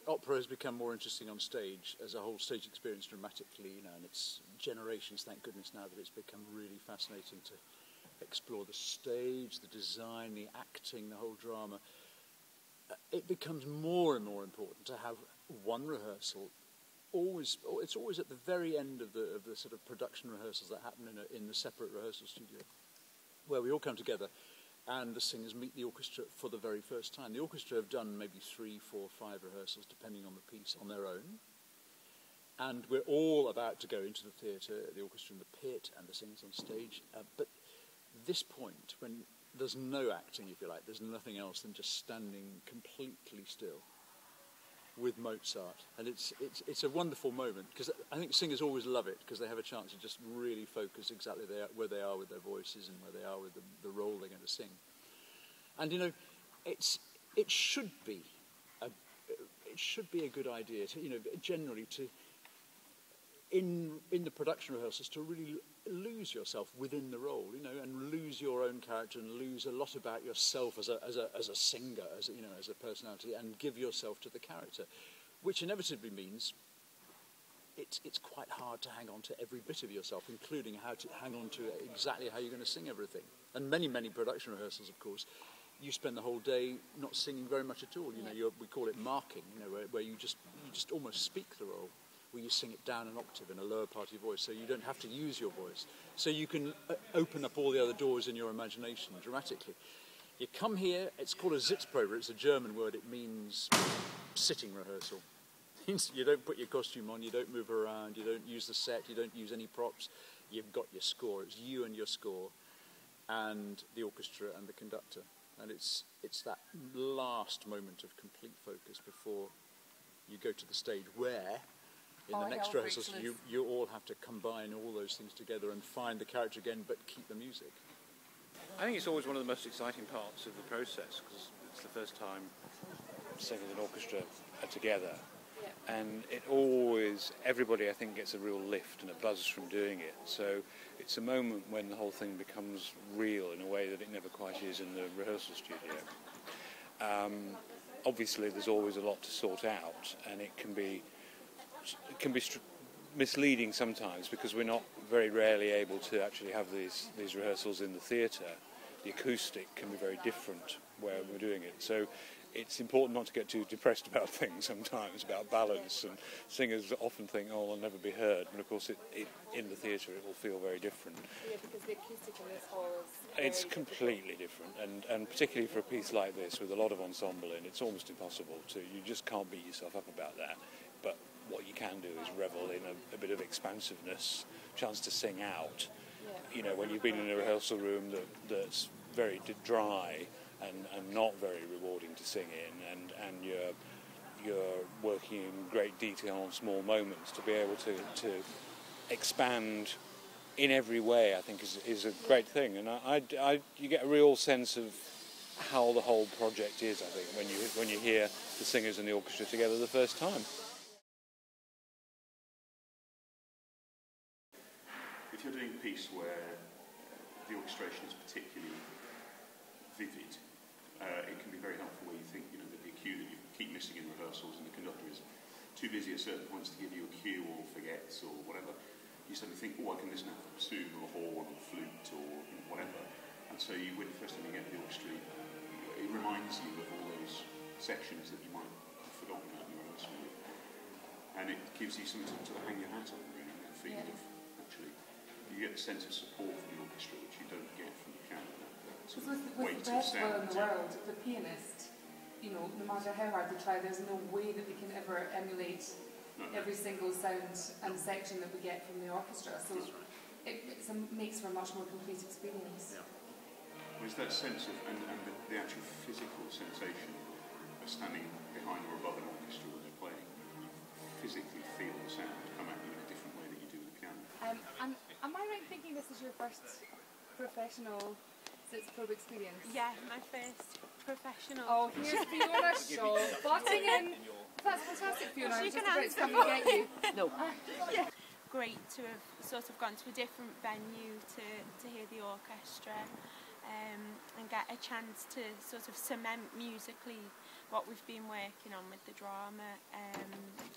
opera has become more interesting on stage as a whole stage experience dramatically, you know, and it's generations, thank goodness, now that it's become really fascinating to explore the stage, the design, the acting, the whole drama. It becomes more and more important to have one rehearsal. It's always at the very end of the sort of production rehearsals that happen in the separate rehearsal studio, where we all come together and the singers meet the orchestra for the very first time. The orchestra have done maybe 3, 4, 5 rehearsals, depending on the piece, on their own. And we're all about to go into the theatre, the orchestra in the pit and the singers on stage. But this point, when there's no acting, if you like, there's nothing else than just standing completely still with Mozart. And it's a wonderful moment, because I think singers always love it, because they have a chance to just really focus exactly where they are with their voices and where they are with the role they're going to sing. And you know, it should be a good idea to, you know, generally to in the production rehearsals to really lose yourself within the role, you know, and lose your own character and lose a lot about yourself as a singer, you know, as a personality, and give yourself to the character, which inevitably means it's quite hard to hang on to every bit of yourself, including how to hang on to exactly how you're going to sing everything. And many production rehearsals, of course, you spend the whole day not singing very much at all. You know, we call it marking, you know, where you just almost speak the role, where you sing it down an octave in a lower part of your voice, so you don't have to use your voice. So you can open up all the other doors in your imagination dramatically. You come here, it's called a Sitzprobe, it's a German word, it means sitting rehearsal. It means you don't put your costume on, you don't move around, you don't use the set, you don't use any props, you've got your score, it's you and your score, and the orchestra and the conductor. And it's that last moment of complete focus before you go to the stage, where in the next rehearsals, you all have to combine all those things together and find the character again, but keep the music. I think it's always one of the most exciting parts of the process, because it's the first time singers and orchestra are together. Yeah. And it always, everybody I think gets a real lift and a buzz from doing it. So it's a moment when the whole thing becomes real in a way that it never quite is in the rehearsal studio. Obviously there's always a lot to sort out, and it can be misleading sometimes, because we're not very rarely able to actually have these rehearsals in the theatre. The acoustic can be very different where we're doing it. So it's important not to get too depressed about things sometimes, about balance, and singers often think, oh, I'll never be heard, but of course in the theatre it will feel very different. Yeah, because the acoustic in this hall is it's completely different, and particularly for a piece like this with a lot of ensemble in, it's almost impossible to, you just can't beat yourself up about that. But what you can do is revel in a bit of expansiveness, chance to sing out. Yeah. You know, when you've been in a rehearsal room that's very dry and not very rewarding to sing in, and you're working in great detail on small moments, to be able to expand in every way, I think is a great thing. And you get a real sense of how the whole project is, I think, when you hear the singers and the orchestra together the first time. If you're doing a piece where the orchestration is particularly vivid, it can be very helpful where you think, you know, that the cue that you keep missing in rehearsals and the conductor is too busy at certain points to give you a cue, or forgets or whatever. You suddenly think, oh, I can listen to a bassoon or a horn or flute or whatever. And so when the first time you get the orchestra, it reminds you of all those sections that you might have forgotten about in your rehearsal. And it gives you something to hang your hat on, really, that feeling of actually, you get a sense of support from the orchestra, which you don't get from the piano. With the best will in the world, the pianist, you know, no matter how hard they try, there's no way that they can ever emulate every single sound and section that we get from the orchestra. So it makes for a much more complete experience. Yeah. There's that sense of, and the actual physical sensation of standing behind or above an orchestra when they're playing. You physically feel the sound come at you in a different way than you do with the piano. And am I right thinking this is your first professional Sitzprobe experience? Yeah, my first professional. Oh, here's Fiona Shaw butting in. That's fantastic, Fiona. I'm just about to come and get you. No. Yeah. Great to have sort of gone to a different venue to hear the orchestra. and get a chance to sort of cement musically what we've been working on with the drama,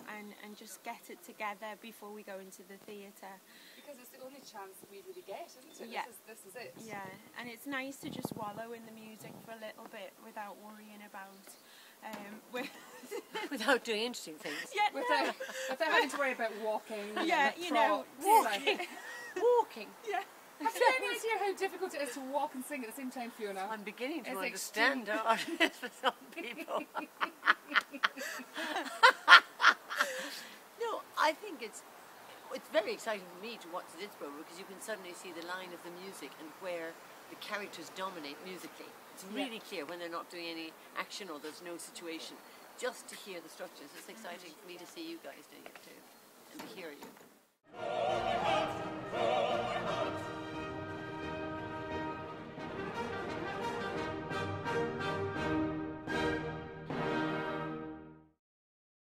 and just get it together before we go into the theatre. Because it's the only chance that we really get, isn't it? Yeah. This is it. Yeah, and it's nice to just wallow in the music for a little bit without worrying about without doing interesting things. Yeah, Without having to worry about walking. Yeah, and you know, walking. Walking. yeah. Have you any idea how difficult it is to walk and sing at the same time, Fiona? I'm beginning to It's understand how hard it is for some people. No, I think it's very exciting for me to watch the Sitzprobe because you can suddenly see the line of the music and where the characters dominate musically. It's really clear when they're not doing any action or there's no situation. Just to hear the structures, it's exciting for me to see you guys doing it too and to hear you.